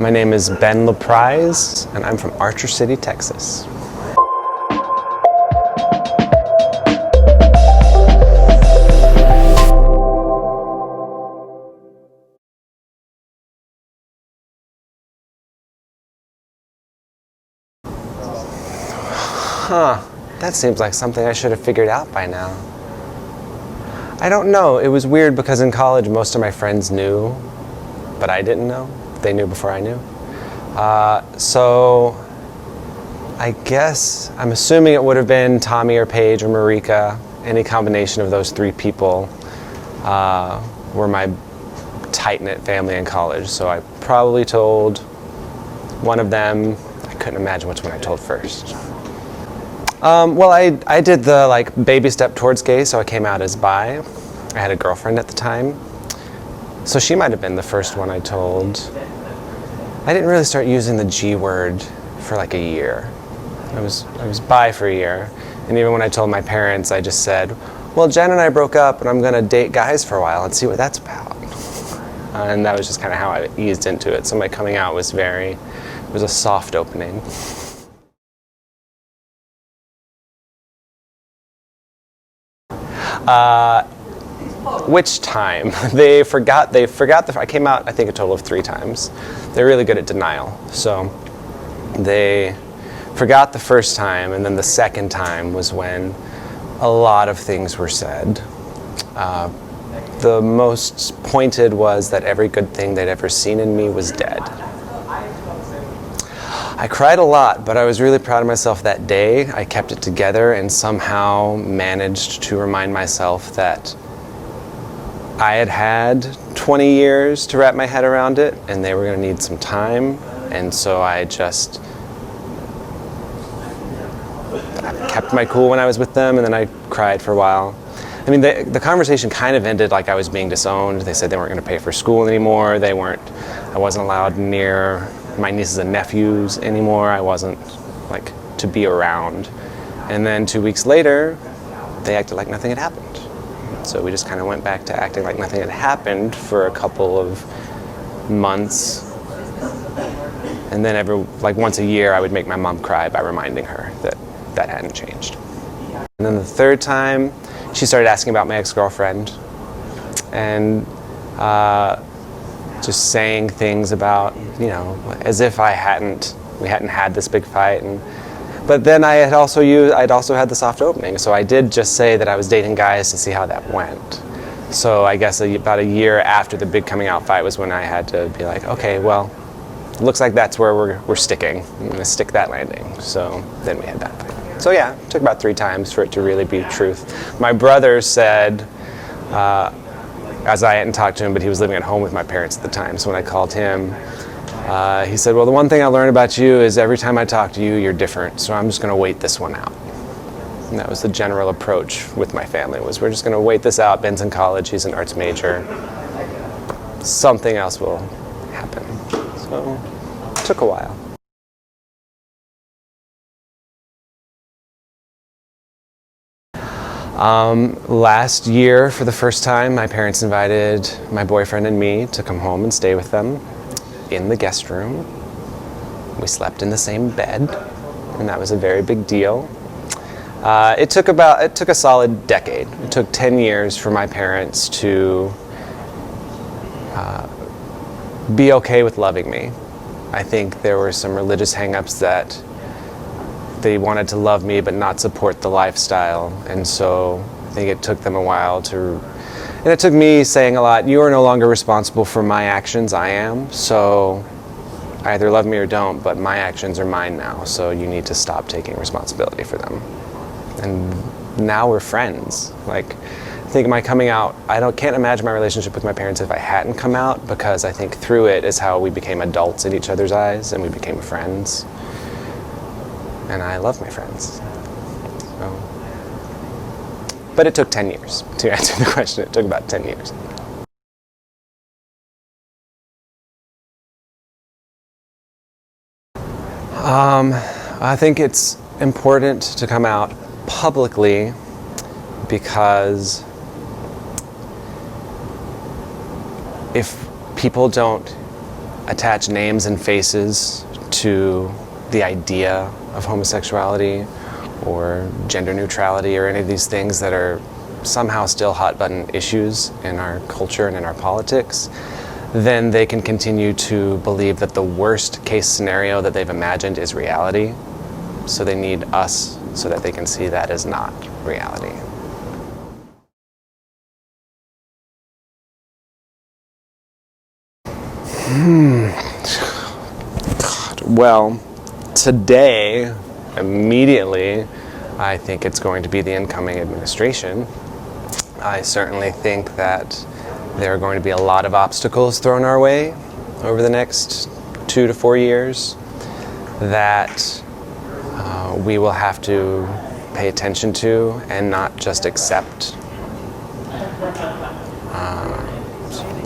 My name is Ben Lobpries, and I'm from Archer City, Texas. Huh, that seems like something I should have figured out by now. I don't know, it was weird because in college most of my friends knew, but I didn't know. They knew before I knew. So I guess, I'm assuming it would have been Tommy or Paige or Marika. Any combination of those three people were my tight-knit family in college. So I probably told one of them. I couldn't imagine which one I told first. Well, I did the baby step towards gay, so I came out as bi. I had a girlfriend at the time. So she might have been the first one I told. I didn't really start using the G word for like a year. I was bi for a year. And even when I told my parents, I just said, well, Jen and I broke up and I'm gonna date guys for a while and see what that's about. And that was just kind of how I eased into it. So my coming out was it was a soft opening. Which time? They forgot I came out, I think, a total of 3 times. They're really good at denial. So they forgot the first time, and then the second time was when a lot of things were said. The most pointed was that every good thing they'd ever seen in me was dead. I cried a lot, but I was really proud of myself that day. I kept it together and somehow managed to remind myself that I had 20 years to wrap my head around it, and they were going to need some time, and so I kept my cool when I was with them, and then I cried for a while. I mean, the conversation kind of ended like I was being disowned. They said they weren't going to pay for school anymore. I wasn't allowed near my nieces and nephews anymore. I wasn't to be around. And then 2 weeks later, they acted like nothing had happened. So we just kind of went back to acting like nothing had happened for a couple of months. And then once a year, I would make my mom cry by reminding her that that hadn't changed. And then the third time, she started asking about my ex-girlfriend and just saying things about, as if we hadn't had this big fight. But then I'd also had the soft opening, so I did just say that I was dating guys to see how that went. So I guess about a year after the big coming out fight was when I had to be like, okay, well, it looks like that's where we're sticking. I'm gonna stick that landing. So then we had that fight. So yeah, it took about 3 times for it to really be truth. My brother said, as I hadn't talked to him, but he was living at home with my parents at the time, so when I called him, he said, well, the one thing I learned about you is every time I talk to you, you're different, so I'm just going to wait this one out. And that was the general approach with my family, was we're just going to wait this out. Ben's in college, he's an arts major. Something else will happen. So it took a while. Last year, for the first time, my parents invited my boyfriend and me to come home and stay with them in the guest room. We slept in the same bed, and that was a very big deal. It took a solid decade. It took 10 years for my parents to be okay with loving me. I think there were some religious hang-ups that they wanted to love me but not support the lifestyle, and so I think it took them a while and it took me saying a lot, you are no longer responsible for my actions, I am, so either love me or don't, but my actions are mine now, so you need to stop taking responsibility for them. And now we're friends. I think my coming out, can't imagine my relationship with my parents if I hadn't come out, because I think through it is how we became adults in each other's eyes, and we became friends. And I love my friends. But it took 10 years to answer the question. It took about 10 years. I think it's important to come out publicly because if people don't attach names and faces to the idea of homosexuality or gender neutrality or any of these things that are somehow still hot button issues in our culture and in our politics, then they can continue to believe that the worst case scenario that they've imagined is reality. So they need us so that they can see that as not reality. God, well, today, immediately, I think it's going to be the incoming administration. I certainly think that there are going to be a lot of obstacles thrown our way over the next 2 to 4 years that we will have to pay attention to and not just accept.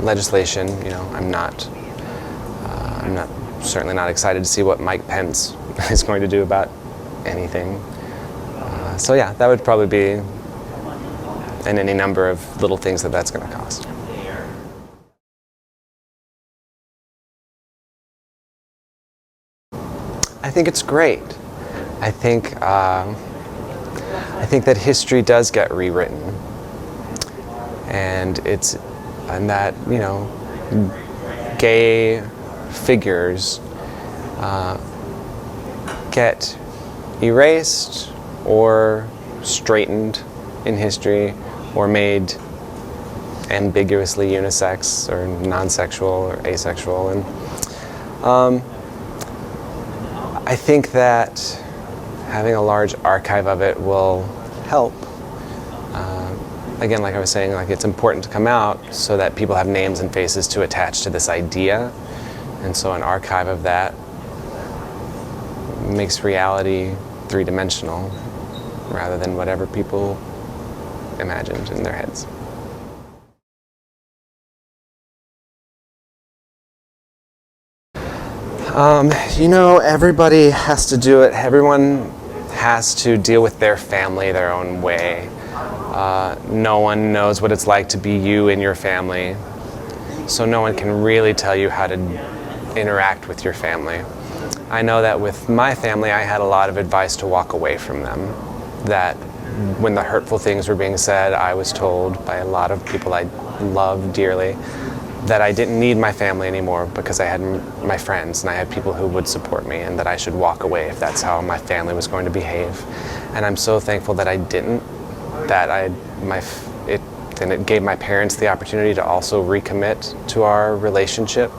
Legislation, you know, I'm certainly not excited to see what Mike Pence is going to do about anything. So yeah, that would probably be, and any number of little things that that's going to cost. I think it's great. I think that history does get rewritten, and that, you know, gay figures get erased or straightened in history or made ambiguously unisex or non-sexual or asexual. And I think that having a large archive of it will help. Again, like I was saying, like, it's important to come out so that people have names and faces to attach to this idea. And so an archive of that makes reality three-dimensional rather than whatever people imagined in their heads. You know, everybody has to do it. Everyone has to deal with their family their own way. No one knows what it's like to be you in your family, so no one can really tell you how to interact with your family. I know that with my family, I had a lot of advice to walk away from them. That when the hurtful things were being said, I was told by a lot of people I love dearly that I didn't need my family anymore because I had my friends and I had people who would support me, and that I should walk away if that's how my family was going to behave. And I'm so thankful that I didn't, that it gave my parents the opportunity to also recommit to our relationship,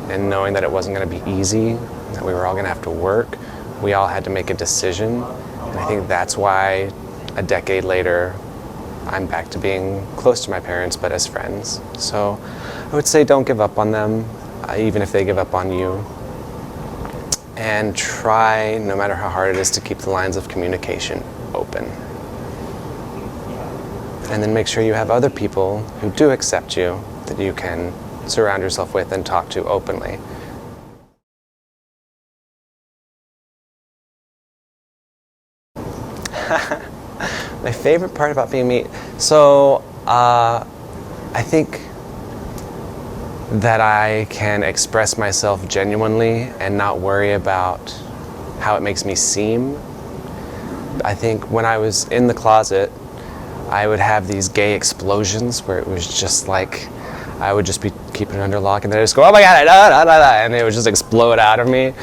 and knowing that it wasn't going to be easy, that we were all going to have to work. We all had to make a decision, and I think that's why a decade later I'm back to being close to my parents, but as friends. So I would say don't give up on them, even if they give up on you. And try, no matter how hard it is, to keep the lines of communication open. And then make sure you have other people who do accept you, that you can surround yourself with and talk to openly. My favorite part about being me, so I think that I can express myself genuinely and not worry about how it makes me seem. I think when I was in the closet, I would have these gay explosions where it was just like, I would just be keeping it under lock, and then I just go, oh my God, and it would just explode out of me.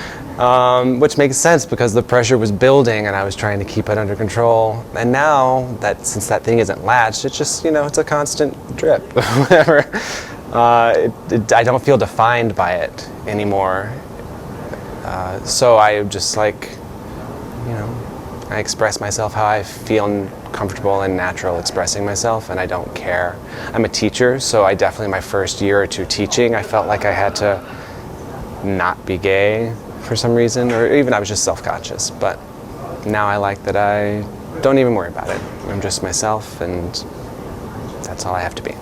Which makes sense because the pressure was building and I was trying to keep it under control. And now that, since that thing isn't latched, it's just, you know, it's a constant drip, whatever. I don't feel defined by it anymore. So I just, like, you know, I express myself how I feel comfortable and natural expressing myself, and I don't care. I'm a teacher, so I definitely, my first year or two teaching, I felt like I had to not be gay for some reason, or even I was just self-conscious. But now I like that I don't even worry about it. I'm just myself, and that's all I have to be.